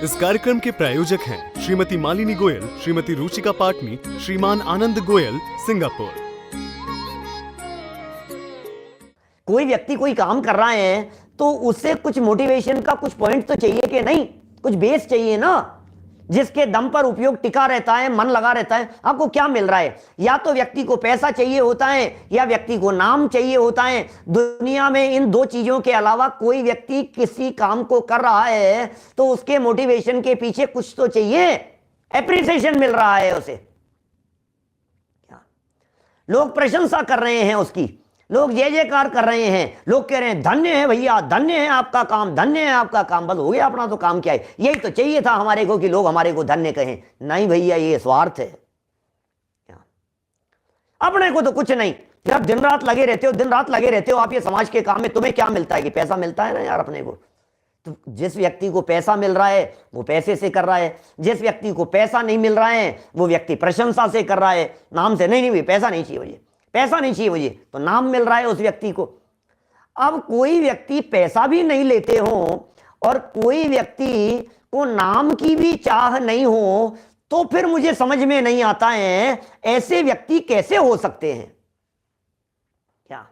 इस कार्यक्रम के प्रायोजक हैं श्रीमती मालिनी गोयल, श्रीमती रुचिका पाटनी, श्रीमान आनंद गोयल, सिंगापुर। कोई व्यक्ति कोई काम कर रहा है तो उससे कुछ मोटिवेशन का कुछ पॉइंट तो चाहिए कि नहीं, कुछ बेस चाहिए ना, जिसके दम पर उपयोग टिका रहता है, मन लगा रहता है। आपको क्या मिल रहा है? या तो व्यक्ति को पैसा चाहिए होता है या व्यक्ति को नाम चाहिए होता है। दुनिया में इन दो चीजों के अलावा कोई व्यक्ति किसी काम को कर रहा है तो उसके मोटिवेशन के पीछे कुछ तो चाहिए, एप्रिसिएशन मिल रहा है उसे, लोग प्रशंसा कर रहे हैं उसकी, लोग जय जयकार कर रहे हैं, लोग कह रहे हैं धन्य है भैया, धन्य है आपका काम, धन्य है आपका काम। बस हो गया, अपना तो काम क्या है, यही तो चाहिए था हमारे को कि लोग हमारे को धन्य कहें। नहीं भैया, ये स्वार्थ है। अपने को तो कुछ नहीं, जब दिन रात लगे रहते हो, दिन रात लगे रहते हो आप ये समाज के काम में, तुम्हें क्या मिलता है कि पैसा मिलता है ना यार अपने को। तो जिस व्यक्ति को पैसा मिल रहा है वो पैसे से कर रहा है, जिस व्यक्ति को पैसा नहीं मिल रहा है वो व्यक्ति प्रशंसा से कर रहा है, नाम से। नहीं पैसा नहीं चाहिए मुझे, पैसा नहीं चाहिए मुझे, तो नाम मिल रहा है उस व्यक्ति को। अब कोई व्यक्ति पैसा भी नहीं लेते हो और कोई व्यक्ति को नाम की भी चाह नहीं हो, तो फिर मुझे समझ में नहीं आता है ऐसे व्यक्ति कैसे हो सकते हैं। क्या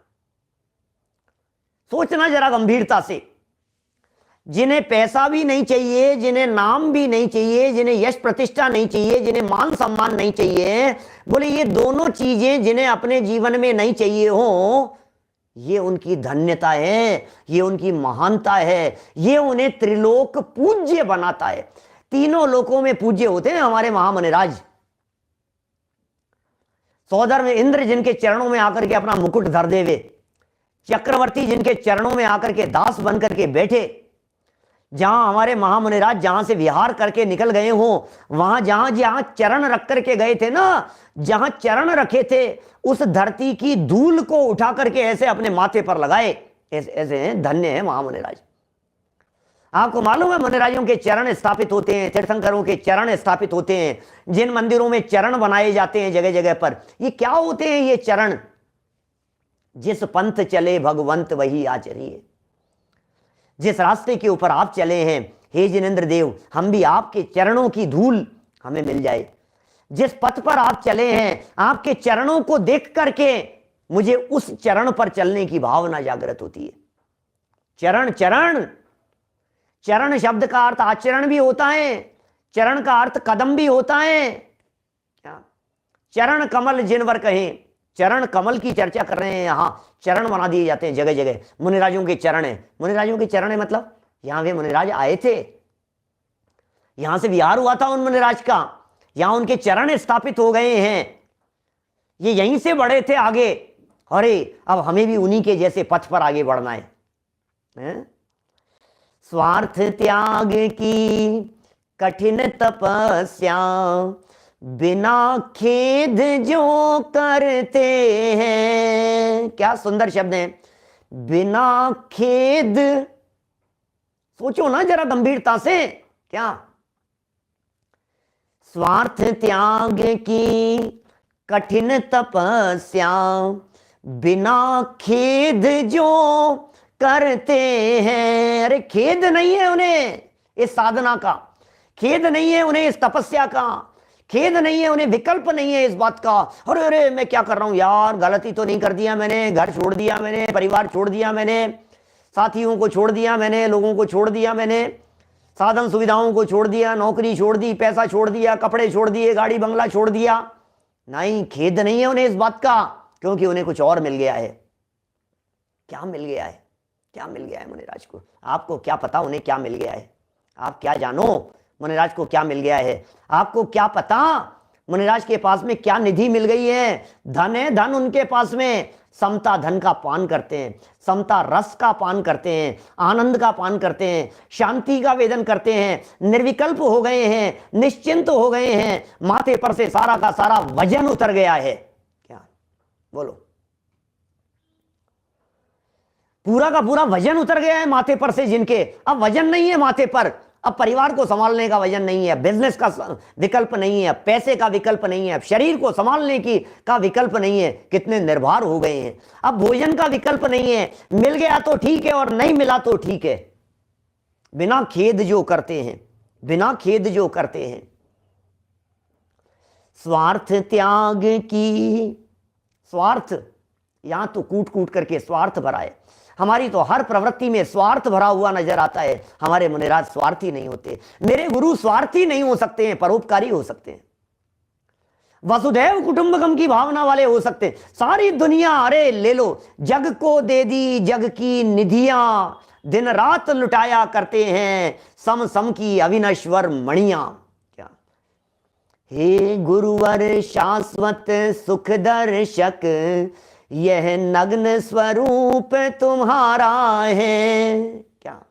सोचना जरा गंभीरता से। जिन्हें पैसा भी नहीं चाहिए, जिन्हें नाम भी नहीं चाहिए, जिन्हें यश प्रतिष्ठा नहीं चाहिए, जिन्हें मान सम्मान नहीं चाहिए, बोले ये दोनों चीजें जिन्हें अपने जीवन में नहीं चाहिए हो, ये उनकी धन्यता है, ये उनकी महानता है, ये उन्हें त्रिलोक पूज्य बनाता है। तीनों लोकों में पूज्य होते हैं हमारे महामनिराज। सौदर में इंद्र जिनके चरणों में आकर के अपना मुकुट धर देवे, चक्रवर्ती जिनके चरणों में आकर के दास बन करके बैठे, जहां हमारे महामुनिराज जहां से विहार करके निकल गए हो, वहां जहां जहां चरण रख करके गए थे ना, जहां चरण रखे थे उस धरती की धूल को उठा करके ऐसे अपने माथे पर लगाए, ऐसे हैं, धन्य है महामुनिराज। आपको मालूम है मुनिराजों के चरण स्थापित होते हैं, तीर्थंकरों के चरण स्थापित होते हैं, जिन मंदिरों में चरण बनाए जाते हैं जगह जगह पर, ये क्या होते हैं ये चरण? जिस पंथ चले भगवंत वही आचरिए। जिस रास्ते के ऊपर आप चले हैं हे जिनेंद्र देव, हम भी आपके चरणों की धूल हमें मिल जाए। जिस पथ पर आप चले हैं, आपके चरणों को देख करके मुझे उस चरण पर चलने की भावना जागृत होती है। चरण चरण चरण शब्द का अर्थ आचरण भी होता है, चरण का अर्थ कदम भी होता है। क्या चरण कमल जिनवर कहें, चरण कमल की चर्चा कर रहे हैं, यहां चरण बना दिए जाते हैं जगह जगह। मुनिराजों के चरण है, मुनिराजों के चरण है मतलब यहां वे मुनिराज आए थे, यहां से विहार हुआ था उन मुनिराज का, यहां उनके चरण स्थापित हो गए हैं, ये यहीं से बढ़े थे आगे। अरे अब हमें भी उन्हीं के जैसे पथ पर आगे बढ़ना है? स्वार्थ त्याग की कठिन तपस्या, बिना खेद जो करते हैं। क्या सुंदर शब्द है, बिना खेद। सोचो ना जरा गंभीरता से। क्या स्वार्थ त्याग की कठिन तपस्या, बिना खेद जो करते हैं। अरे खेद नहीं है उन्हें इस साधना का, खेद नहीं है उन्हें इस तपस्या का, खेद नहीं है उन्हें, विकल्प नहीं है इस बात का। अरे अरे मैं क्या कर रहा हूं यार, गलती तो नहीं कर दिया मैंने, घर छोड़ दिया मैंने, परिवार छोड़ दिया मैंने, साथियों को छोड़ दिया मैंने, लोगों को छोड़ दिया मैंने, साधन सुविधाओं को छोड़ दिया, नौकरी छोड़ दी, पैसा छोड़ दिया, कपड़े छोड़ दिए, गाड़ी बंगला छोड़ दिया। नहीं, खेद नहीं है उन्हें इस बात का, क्योंकि उन्हें कुछ और मिल गया है। क्या मिल गया है? क्या मिल गया है मुनिराज को? आपको क्या पता उन्हें क्या मिल गया है? आप क्या जानो मुनिराज को क्या मिल गया है? आपको क्या पता मुनिराज के पास में क्या निधि मिल गई है? धन है, धन उनके पास में। समता धन का पान करते हैं, समता रस का पान करते हैं, आनंद का पान करते हैं, शांति का वेदन करते हैं, निर्विकल्प हो गए हैं, निश्चिंत हो गए हैं, माथे पर से सारा का सारा वजन उतर गया है। क्या बोलो? पूरा का पूरा वजन उतर गया है माथे पर से जिनके। अब वजन नहीं है माथे पर, अब परिवार को संभालने का वजन नहीं है, बिजनेस का विकल्प नहीं है, पैसे का विकल्प नहीं है, शरीर को संभालने की का विकल्प नहीं है। कितने निर्भर हो गए हैं। अब भोजन का विकल्प नहीं है, मिल गया तो ठीक है और नहीं मिला तो ठीक है। बिना खेद जो करते हैं, बिना खेद जो करते हैं। स्वार्थ त्याग की, स्वार्थ यहां तो कूट कूट करके स्वार्थ भरा है। हमारी तो हर प्रवृत्ति में स्वार्थ भरा हुआ नजर आता है। हमारे मुनिराज स्वार्थी नहीं होते। मेरे गुरु स्वार्थी नहीं हो सकते हैं, परोपकारी हो सकते हैं, वसुधैव कुटुंबकम की भावना वाले हो सकते हैं। सारी दुनिया अरे ले लो, जग को दे दी जग की निधियां, दिन रात लुटाया करते हैं सम सम की अविनश्वर मणियां। क्या हे गुरुवर शाश्वत सुख दर्शक, यह नग्न स्वरूप तुम्हारा है। क्या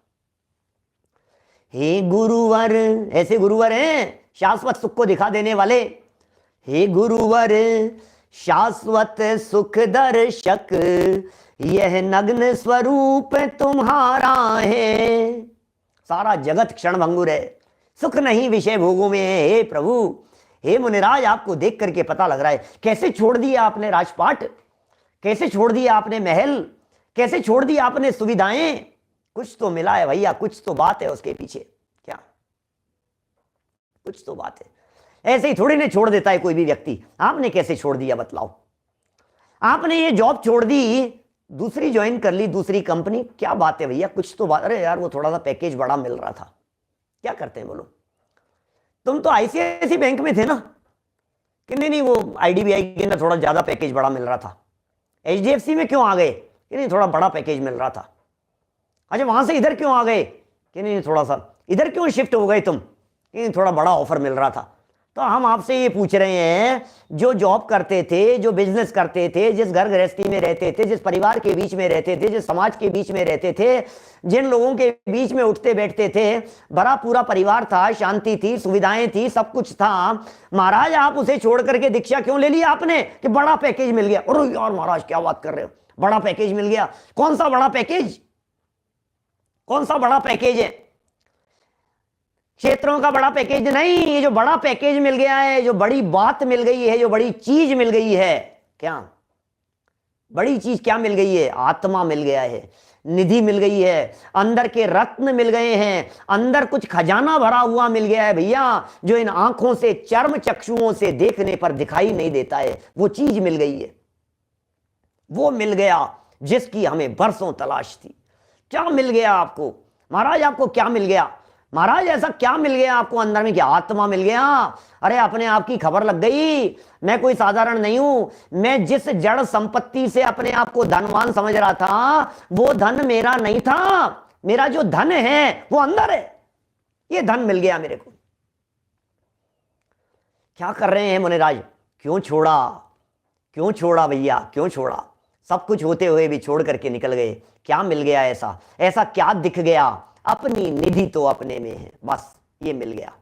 हे गुरुवर, ऐसे गुरुवर हैं शाश्वत सुख को दिखा देने वाले। हे गुरुवर शाश्वत सुख दर्शक, यह नग्न स्वरूप तुम्हारा है। सारा जगत क्षण भंगुर है, सुख नहीं विषय भोगों में है। हे प्रभु, हे मुनिराज, आपको देख करके पता लग रहा है कैसे छोड़ दिया आपने राजपाट, कैसे छोड़ दिया आपने महल, कैसे छोड़ दिया आपने सुविधाएं। कुछ तो मिला है भैया, कुछ तो बात है उसके पीछे। क्या कुछ तो बात है। ऐसे ही थोड़ी नहीं छोड़ देता है कोई भी व्यक्ति। आपने कैसे छोड़ दिया बतलाओ? आपने ये जॉब छोड़ दी, दूसरी ज्वाइन कर ली, दूसरी कंपनी। क्या बात है भैया, कुछ तो बात। अरे यार वो थोड़ा सा पैकेज बड़ा मिल रहा था। क्या करते हैं बोलो? तुम तो आईसीआईसी बैंक में थे ना कि नहीं वो आईडीबीआई के अंदर थोड़ा ज्यादा पैकेज बड़ा मिल रहा था। एचडीएफसी में क्यों आ गए कि नहीं थोड़ा बड़ा पैकेज मिल रहा था। अच्छा वहां से इधर क्यों आ गए कि नहीं थोड़ा सा इधर क्यों शिफ्ट हो गए तुम कि नहीं थोड़ा बड़ा ऑफर मिल रहा था। तो हम आपसे ये पूछ रहे हैं, जो जॉब करते थे, जो बिजनेस करते थे, जिस घर गृहस्थी में रहते थे, जिस परिवार के बीच में रहते थे, जिस समाज के बीच में रहते थे, जिन लोगों के बीच में उठते बैठते थे, बड़ा पूरा परिवार था, शांति थी, सुविधाएं थी, सब कुछ था, महाराज आप उसे छोड़ करके दीक्षा क्यों ले लिया आपने कि बड़ा पैकेज मिल गया? अरे यार महाराज क्या बात कर रहे हो, बड़ा पैकेज मिल गया? कौन सा बड़ा पैकेज? कौन सा बड़ा पैकेज है? क्षेत्रों का बड़ा पैकेज नहीं, ये जो बड़ा पैकेज मिल गया है, जो बड़ी बात मिल गई है, जो बड़ी चीज मिल गई है, क्या बड़ी चीज क्या मिल गई है? आत्मा मिल गया है, निधि मिल गई है, अंदर के रत्न मिल गए हैं, अंदर कुछ खजाना भरा हुआ मिल गया है भैया, जो इन आंखों से, चर्म चक्षुओं से देखने पर दिखाई नहीं देता है। वो चीज मिल गई है, वो मिल गया जिसकी हमें बरसों तलाश थी। क्या मिल गया आपको महाराज? आपको क्या मिल गया महाराज? ऐसा क्या मिल गया आपको अंदर में? क्या आत्मा मिल गया? अरे अपने आप की खबर लग गई, मैं कोई साधारण नहीं हूं। मैं जिस जड़ संपत्ति से अपने आप को धनवान समझ रहा था, वो धन मेरा नहीं था। मेरा जो धन है वो अंदर है। ये धन मिल गया मेरे को। क्या कर रहे हैं मुनिराज? क्यों छोड़ा? क्यों छोड़ा भैया? क्यों छोड़ा? सब कुछ होते हुए भी छोड़ करके निकल गए। क्या मिल गया? ऐसा ऐसा क्या दिख गया? अपनी निधि तो अपने में है, बस ये मिल गया।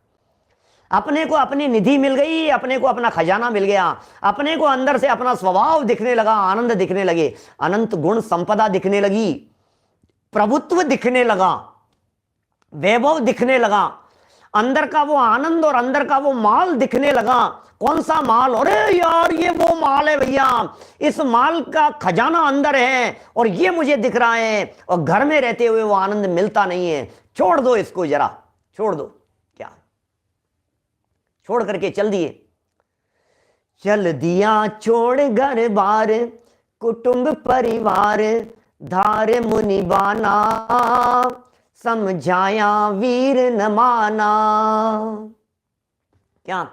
अपने को अपनी निधि मिल गई, अपने को अपना खजाना मिल गया, अपने को अंदर से अपना स्वभाव दिखने लगा, आनंद दिखने लगे, अनंत गुण संपदा दिखने लगी, प्रभुत्व दिखने लगा, वैभव दिखने लगा, अंदर का वो आनंद और अंदर का वो माल दिखने लगा। कौन सा माल? अरे यार ये वो माल है भैया, इस माल का खजाना अंदर है और ये मुझे दिख रहा है, और घर में रहते हुए वो आनंद मिलता नहीं है। छोड़ दो इसको, जरा छोड़ दो। क्या छोड़ करके चल दिए? चल दिया छोड़ घर बार, कुटुंब परिवार, धार मुनि बाना, समझाया वीर न माना। क्या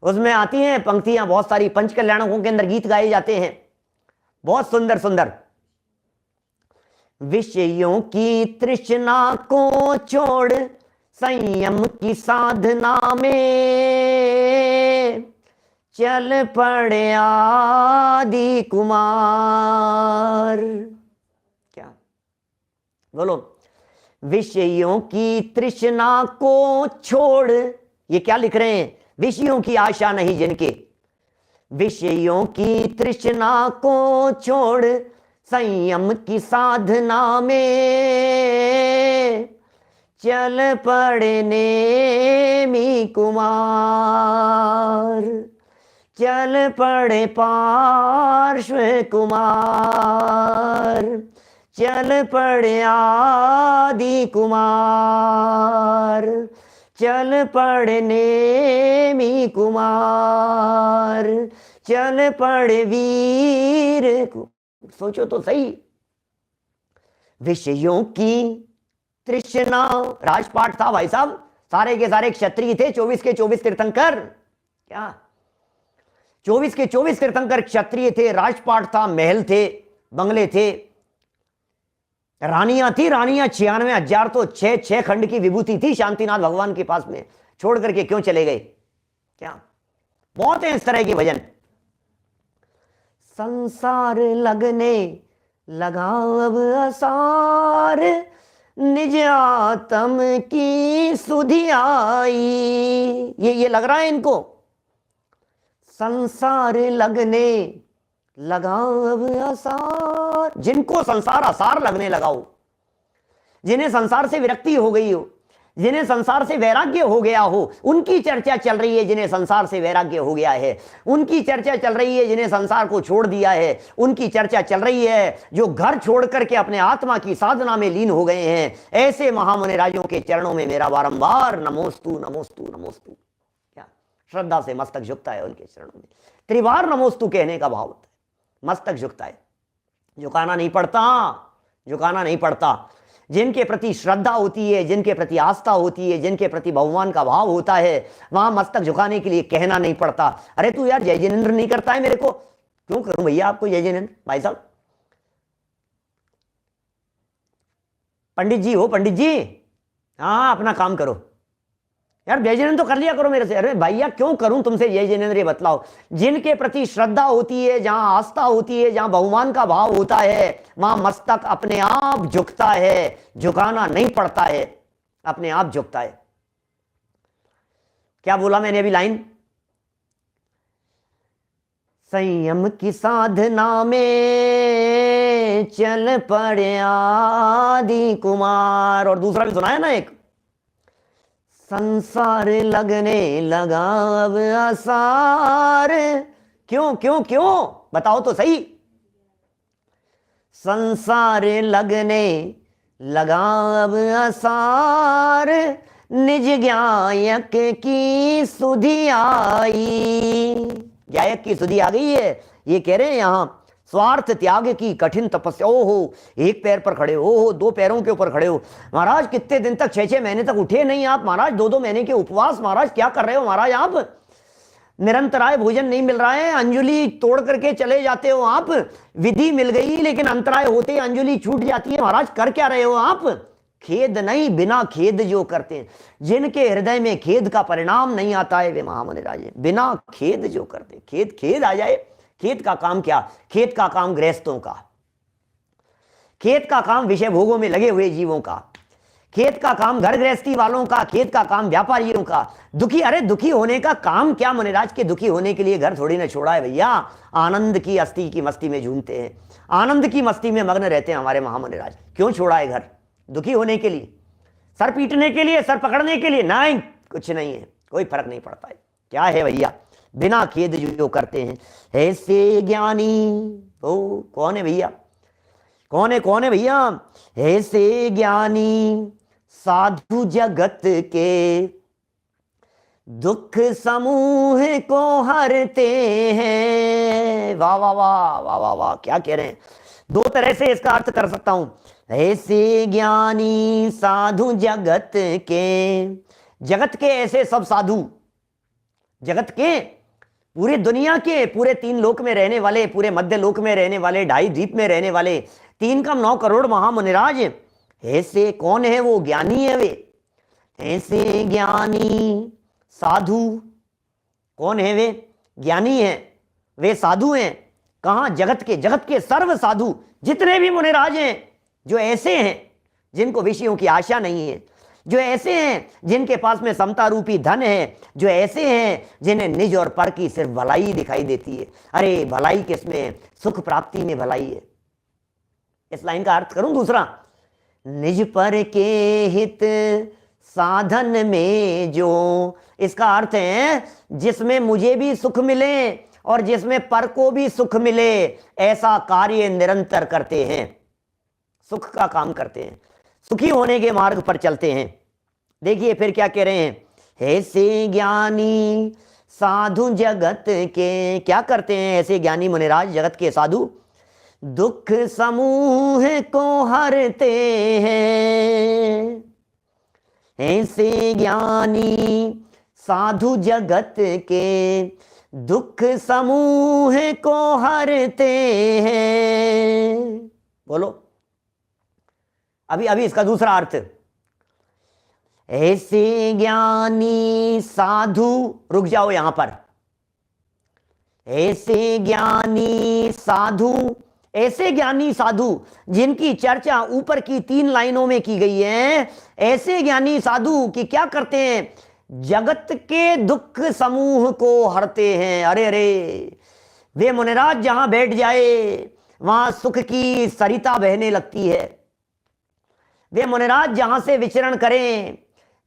उसमें आती हैं पंक्तियां बहुत सारी, पंच कल्याणकों के अंदर गीत गाए जाते हैं बहुत सुंदर सुंदर। विषयों की तृष्णा को छोड़ संयम की साधना में, चल पड़े आदि कुमार। क्या बोलो? विषयों की तृष्णा को छोड़, ये क्या लिख रहे हैं? विषयों की आशा नहीं जिनके, विषयों की तृष्णा को छोड़ संयम की साधना में, चल पड़े नेमी कुमार, चल पड़े पार्श्व कुमार, चल पड़े आदि कुमार, चल पड़ने मी कुमार, चल पड़ वीर। सोचो तो सही, विषयों की तृष्णा। राजपाट था भाई साहब, सारे के सारे क्षत्रिय थे, 24 के 24 तीर्थंकर। क्या 24 के 24 तीर्थंकर क्षत्रिय थे, राजपाट था, महल थे, बंगले थे, रानियां थी, रानियां 96,000। तो 6 खंड की विभूति थी शांतिनाथ भगवान के पास में, छोड़ करके क्यों चले गए? क्या बहुत है इस तरह के भजन। संसार लगने लगा अब असार, निज आत्म की सुधि आई। ये लग रहा है इनको। संसार लगने लगा अब असार, जिनको संसार असार लगने लगा हो, जिन्हें संसार से विरक्ति हो गई हो, जिन्हें संसार से वैराग्य हो गया हो, उनकी चर्चा चल रही है। जिन्हें संसार से वैराग्य हो गया है उनकी चर्चा चल रही है। जिन्हें संसार को छोड़ दिया है उनकी चर्चा चल रही है। जो घर छोड़ करके अपने आत्मा की साधना में लीन हो गए हैं, ऐसे महामुनि राजों के चरणों में मेरा बारंबार नमोस्तु नमोस्तु नमोस्तु। क्या श्रद्धा से मस्तक झुकता है उनके चरणों में। त्रिवार नमोस्तु कहने का भाव होता है, मस्तक झुकता है, झुकाना नहीं पड़ता, झुकाना नहीं पड़ता। जिनके प्रति श्रद्धा होती है, जिनके प्रति आस्था होती है, जिनके प्रति भगवान का भाव होता है, वहां मस्तक झुकाने के लिए कहना नहीं पड़ता। अरे तू यार जय जिनेंद्र नहीं करता है, मेरे को क्यों करूं भैया आपको जय जिनेंद्र? भाई साहब पंडित जी हो, पंडित जी, हाँ अपना काम करो यार, जय जिनेंद्र तो कर लिया करो मेरे से। अरे भैया क्यों करूं तुमसे जय जिनेंद्र, ये बतलाओ। जिनके प्रति श्रद्धा होती है, जहां आस्था होती है, जहां भगवान का भाव होता है, वहां मस्तक अपने आप झुकता है, झुकाना नहीं पड़ता है, अपने आप झुकता है। क्या बोला मैंने अभी लाइन? संयम की साधना में चल पड़े आदि कुमार। और दूसरा भी सुनाया ना एक, संसार लगने लगा अब आसार। क्यों क्यों क्यों बताओ तो सही। संसार लगने लगा अब आसार, निज गायक की सुधि आई। गायक की सुधि आ गई है, ये कह रहे हैं यहां। स्वार्थ त्याग की कठिन तपस्या। हो एक पैर पर खड़े हो, 2 पैरों के ऊपर खड़े हो महाराज। कितने दिन तक 6-6 महीने तक उठे नहीं आप महाराज, 2-2 महीने के उपवास महाराज, क्या कर रहे हो महाराज आप? निरंतराय भोजन नहीं मिल रहा है, अंजुलि तोड़ करके चले जाते हो आप। विधि मिल गई लेकिन अंतराय होते अंजुलि छूट जाती है महाराज, कर क्या रहे हो आप? खेद नहीं, बिना खेद जो करते हैं, जिनके हृदय में खेद का परिणाम नहीं आता है वे महामुनि राजे। बिना खेद जो करते, खेद आ जाए। खेत का काम क्या? खेत का काम गृहस्थों का, खेत का काम विषय भोगों में लगे हुए जीवों का, खेत का काम घर गृहस्थी वालों का, खेत का काम व्यापारियों का। दुखी, अरे दुखी होने का काम क्या मुनिराज के? दुखी होने के लिए घर थोड़ी ना छोड़ा है भैया। आनंद की अस्थि की मस्ती में झूमते हैं, आनंद की मस्ती में मग्न रहते हैं हमारे महामुनिराज। क्यों छोड़ा है घर? दुखी होने के लिए, सर पीटने के लिए, सर पकड़ने के लिए? नहीं, कुछ नहीं है, कोई फर्क नहीं पड़ता है। क्या है भैया? बिना खेद जो करते हैं ऐसे ज्ञानी। ओ कौन है भैया? कौन है भैया? ऐसे ज्ञानी साधु जगत के दुख समूह को हरते हैं। वाह वाह वाह वाह वाह वाह, क्या कह रहे हैं? 2 तरह से इसका अर्थ कर सकता हूं। ऐसे ज्ञानी साधु जगत के, जगत के ऐसे सब साधु, जगत के पूरे दुनिया के, पूरे 3 लोक में रहने वाले, पूरे मध्य लोक में रहने वाले, 2.5 द्वीप में रहने वाले, 3 कम 9 करोड़ महामुनिराज। ऐसे कौन है? वो ज्ञानी है वे। ऐसे ज्ञानी साधु कौन है? वे ज्ञानी हैं, वे साधु हैं। कहां? जगत के, जगत के सर्व साधु जितने भी मुनिराज हैं, जो ऐसे हैं जिनको विषयों की आशा नहीं है, जो ऐसे हैं जिनके पास में समता रूपी धन है, जो ऐसे हैं जिन्हें निज और पर की सिर्फ भलाई दिखाई देती है। अरे भलाई किसमें? सुख प्राप्ति में भलाई है। इस लाइन का अर्थ करूं दूसरा, निज पर के हित साधन में जो, इसका अर्थ है जिसमें मुझे भी सुख मिले और जिसमें पर को भी सुख मिले, ऐसा कार्य निरंतर करते हैं, सुख का काम करते हैं, सुखी होने के मार्ग पर चलते हैं। देखिए फिर क्या कह रहे हैं, ऐसे ज्ञानी साधु जगत के, क्या करते हैं ऐसे ज्ञानी मुनिराज जगत के साधु? दुख समूह को हरते हैं। ऐसे ज्ञानी साधु जगत के दुख समूह को हरते हैं। बोलो अभी अभी इसका दूसरा अर्थ। ऐसे ज्ञानी साधु, रुक जाओ यहां पर। ऐसे ज्ञानी साधु, ऐसे ज्ञानी साधु जिनकी चर्चा ऊपर की 3 लाइनों में की गई है, ऐसे ज्ञानी साधु कि क्या करते हैं? जगत के दुख समूह को हरते हैं। अरे अरे, वे मुनिराज जहां बैठ जाए वहां सुख की सरिता बहने लगती है। वे मुनिराज जहां से विचरण करें,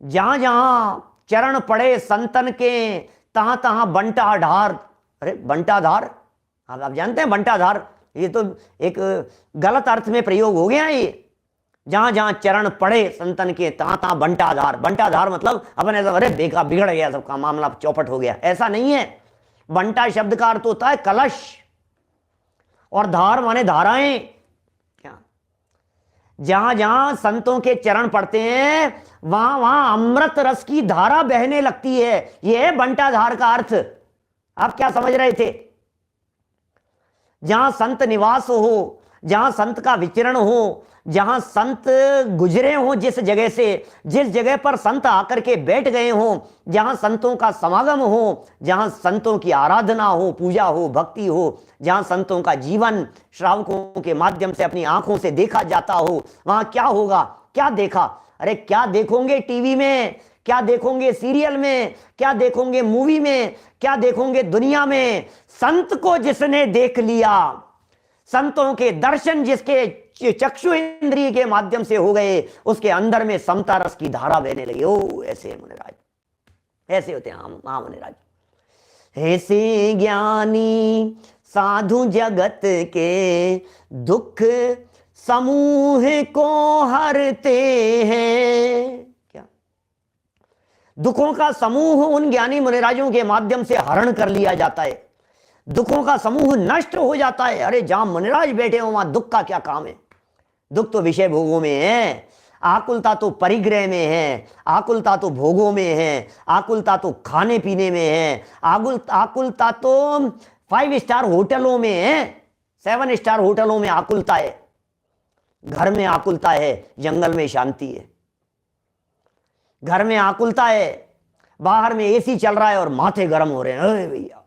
जहां जहां चरण पड़े संतन के, तहां तहां बंटा ढार। अरे बंटाधार, आप जानते हैं बंटाधार, ये तो एक गलत अर्थ में प्रयोग हो गया। ये जहां जहां चरण पड़े संतन के तहां तहां बंटाधार। बंटाधार मतलब अपन ऐसा, अरे देखा बिगड़ गया सबका मामला, चौपट हो गया, ऐसा नहीं है। बंटा शब्द का अर्थ होता है कलश, और धार माने धाराएं। क्या? जहां जहां संतों के चरण पड़ते हैं वहां वहां अमृत रस की धारा बहने लगती है। यह है बंटाधार का अर्थ। आप क्या समझ रहे थे? जहां संत निवास हो, जहां संत का विचरण हो, जहां संत गुजरे हो, जिस जगह से, जिस जगह पर संत आकर के बैठ गए हो, जहां संतों का समागम हो, जहां संतों की आराधना हो, पूजा हो, भक्ति हो, जहां संतों का जीवन श्रावकों के माध्यम से अपनी आंखों से देखा जाता हो, वहां क्या होगा? क्या देखा? अरे क्या देखोगे टीवी में, क्या देखोगे सीरियल में, क्या देखोगे मूवी में, क्या देखोगे दुनिया में? संत को जिसने देख लिया, संतों के दर्शन जिसके चक्षु इंद्रिय के माध्यम से हो गए, उसके अंदर में समता रस की धारा बहने लगी। ओ ऐसे मुनिराज, ऐसे होते हैं महामुनिराज। ऐसे ज्ञानी साधु जगत के दुख समूह को हरते हैं। क्या? दुखों का समूह उन ज्ञानी मुनिराजों के माध्यम से हरण कर लिया जाता है। दुखों का समूह नष्ट हो जाता है। अरे जहां मुनिराज बैठे हो वहां दुख का क्या काम है? दुख तो विषय भोगों में है, आकुलता तो परिग्रह में है, आकुलता तो भोगों में है, आकुलता तो खाने पीने में है, आकुलता तो 5 स्टार होटलों में है, 7 स्टार होटलों में आकुलता है। घर में आकुलता है, जंगल में शांति है। घर में आकुलता है, बाहर में एसी चल रहा है और माथे गर्म हो रहे हैं। अरे भैया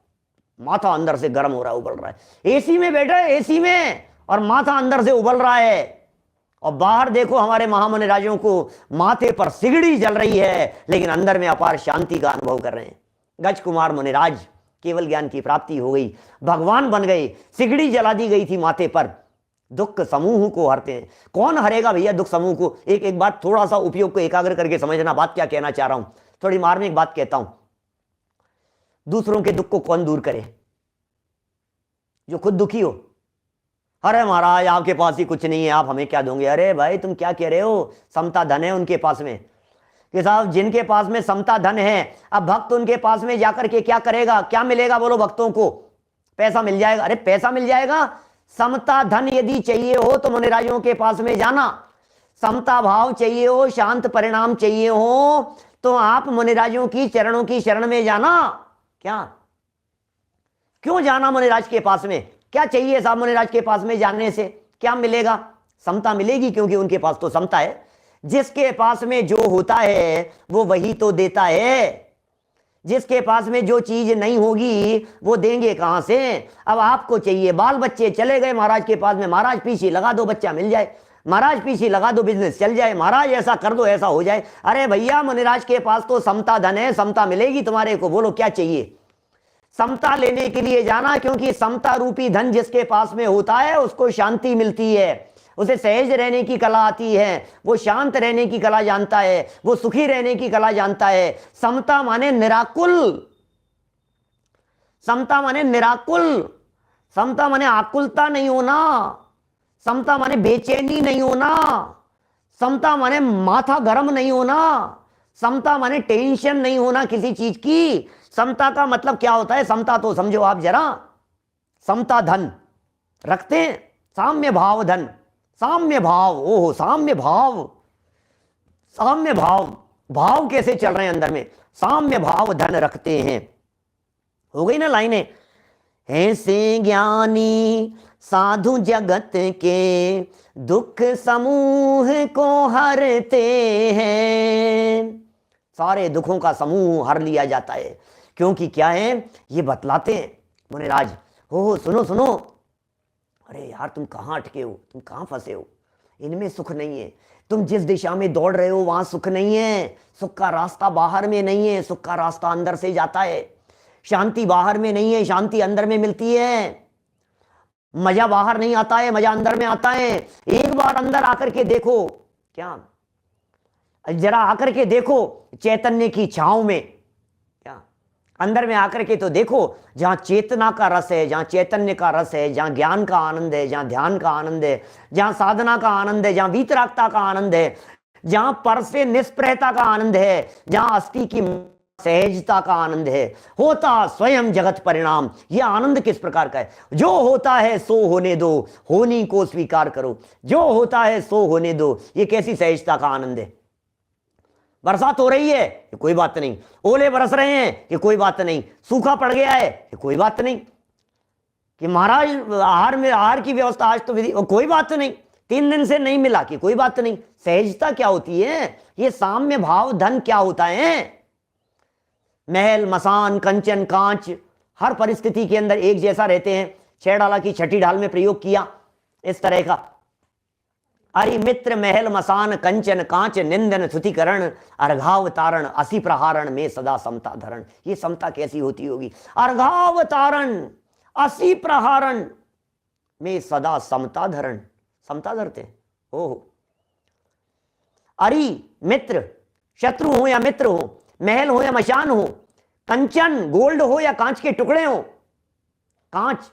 माथा अंदर से गर्म हो रहा है, उबल रहा है। एसी में बैठा है, एसी में, और माथा अंदर से उबल रहा है। और बाहर देखो हमारे महामुनिराजों को माथे पर सिगड़ी जल रही है, लेकिन अंदर में अपार शांति का अनुभव कर रहे हैं। गज कुमार मुनिराज, केवल ज्ञान की प्राप्ति हो गई, भगवान बन गए, सिगड़ी जला दी गई थी माथे पर। दुख समूह को हरते हैं। कौन हरेगा भैया दुख समूह को? एक बात थोड़ा सा उपयोग को एकाग्र करके समझना, बात क्या कहना चाह रहा हूं। थोड़ी मार्मिक बात कहता हूं। दूसरों के दुख को कौन दूर करे? जो खुद दुखी हो। अरे महाराज आपके पास ही कुछ नहीं है, आप हमें क्या दोगे? अरे भाई तुम क्या कह रहे हो? समता धन है उनके पास में कि साहब, जिनके पास में समता धन है, अब भक्त उनके पास में जाकर के क्या करेगा? क्या मिलेगा बोलो भक्तों को? पैसा मिल जाएगा। अरे पैसा मिल जाएगा? समता धन यदि चाहिए हो तो मुनिराजों के पास में जाना। समता भाव चाहिए हो, शांत परिणाम चाहिए हो तो आप मुनिराजों की चरणों की शरण में जाना। क्या? क्यों जाना मुनिराज के पास में? क्या चाहिए साहब मुनिराज के पास में जाने से? क्या मिलेगा? समता मिलेगी, क्योंकि उनके पास तो समता है। जिसके पास में जो होता है वो वही तो देता है। जिसके पास में जो चीज नहीं होगी वो देंगे कहां से? अब आपको चाहिए, बाल बच्चे चले गए महाराज के पास में, महाराज पीछे लगा दो बच्चा मिल जाए, महाराज पीछे लगा दो बिजनेस चल जाए, महाराज ऐसा कर दो ऐसा हो जाए। अरे भैया मुनिराज के पास तो समता धन है, समता मिलेगी तुम्हारे को। बोलो क्या चाहिए? समता लेने के लिए जाना, क्योंकि समता रूपी धन जिसके पास में होता है उसको शांति मिलती है, उसे सहज रहने की कला आती है, वो शांत रहने की कला जानता है, वो सुखी रहने की कला जानता है। समता माने निराकुल, समता माने निराकुल, समता माने आकुलता नहीं होना, समता माने बेचैनी नहीं होना, समता माने माथा गर्म नहीं होना, समता माने टेंशन नहीं होना किसी चीज की। समता का मतलब क्या होता है? समता तो समझो आप जरा, समता धन रखते हैं, साम्य भाव धन, साम्य भाव, ओहो साम्य भाव, साम्य भाव, भाव कैसे चल रहे हैं अंदर में, साम्य भाव धन रखते हैं। हो गई ना लाइनें। ऐसे ज्ञानी साधु जगत के दुख समूह को हरते हैं। सारे दुखों का समूह हर लिया जाता है, क्योंकि क्या है, ये बतलाते हैं मुनिराज। हो सुनो सुनो, अरे यार तुम कहाँ अटके हो, तुम कहाँ फंसे हो, इनमें सुख नहीं है। तुम जिस दिशा में दौड़ रहे हो वहां सुख नहीं है। सुख का रास्ता बाहर में नहीं है, सुख का रास्ता अंदर से जाता है। शांति बाहर में नहीं है, शांति अंदर में मिलती है। मजा बाहर नहीं आता है, मजा अंदर में आता है। एक बार अंदर आकर के देखो, क्या जरा आकर के देखो चैतन्य की छांव में, क्या अंदर में आकर के तो देखो, जहां चेतना का रस है, जहां चैतन्य का रस है, जहां ज्ञान का आनंद है, जहां ध्यान का आनंद है, जहां साधना का आनंद है, जहां वीतरागता का आनंद है, जहां पर से निष्प्रहता का आनंद है, जहां अस्थि की सहजता का आनंद है, होता स्वयं जगत परिणाम। यह आनंद किस प्रकार का है? जो होता है सो होने दो, होनी को स्वीकार करो। जो होता है सो होने दो, ये कैसी सहजता का आनंद है। बरसात हो रही है कि कोई बात नहीं, ओले बरस रहे हैं कि कोई बात नहीं, सूखा पड़ गया है कि कोई बात नहीं, कि महाराज आहार की व्यवस्था आज तो कोई बात नहीं, 3 दिन से नहीं मिला कि कोई बात नहीं। सहजता क्या होती है? ये साम्य भाव धन क्या होता है? महल मसान कंचन कांच हर परिस्थिति के अंदर एक जैसा रहते हैं। 6 डाला की 6ठी ढाल में प्रयोग किया इस तरह का, अरि मित्र महल मसान कंचन कांच निंदन स्तुतिकरण अर्घावतारण असी प्रहारण में सदा समता धरण। ये समता कैसी होती होगी? अर्घावतारण असी प्रहारण में सदा समता धरण, समता धरते। ओहो, अरि मित्र, शत्रु हो या मित्र हो, महल हो या मशान हो, कंचन गोल्ड हो या कांच के टुकड़े हो, कांच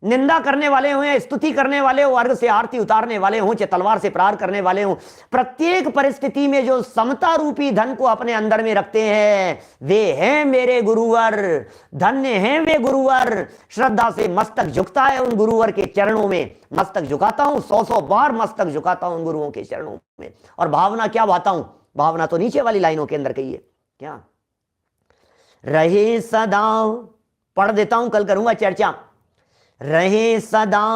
निंदा करने वाले हो या स्तुति करने वाले हो, अर्घ से आरती उतारने वाले हो, चाहे तलवार से प्रहार करने वाले हो, प्रत्येक परिस्थिति में जो समता रूपी धन को अपने अंदर में रखते हैं, वे हैं मेरे गुरुवर। धन्य हैं वे गुरुवर। श्रद्धा से मस्तक झुकता है उन गुरुवर के चरणों में। मस्तक झुकाता हूं, 100 बार मस्तक झुकाता हूं उन गुरुओं के चरणों में। और भावना क्या बाता हूं? भावना तो नीचे वाली लाइनों के अंदर कही है, क्या रहे सदा, पढ़ देता हूं, कल करूंगा चर्चा। रहे सदा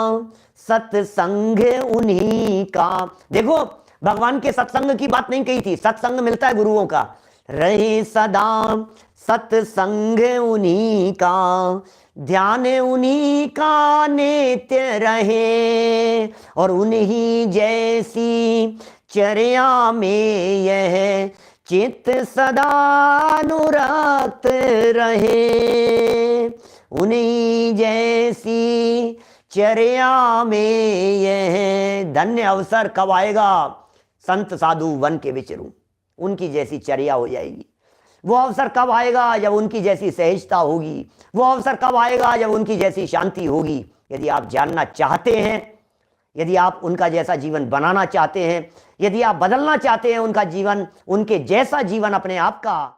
सत्संग उन्हीं का। देखो भगवान के सत्संग की बात नहीं कही थी, सत्संग मिलता है गुरुओं का। रहे सदा सत्संग उन्हीं का, ध्यान उन्हीं का नित्य रहे, और उन्हीं जैसी चर्या में यह चित्त सदा अनुरक्त रहे। उन्हीं जैसी चर्या में यह धन्य अवसर कब आएगा? संत साधु वन के विचरूं, उनकी जैसी चर्या हो जाएगी। वो अवसर कब आएगा? जब उनकी जैसी सहजता होगी। वो अवसर कब आएगा? जब उनकी जैसी शांति होगी। यदि आप जानना चाहते हैं, यदि आप उनका जैसा जीवन बनाना चाहते हैं, यदि आप बदलना चाहते हैं उनका जीवन, उनके जैसा जीवन अपने आप का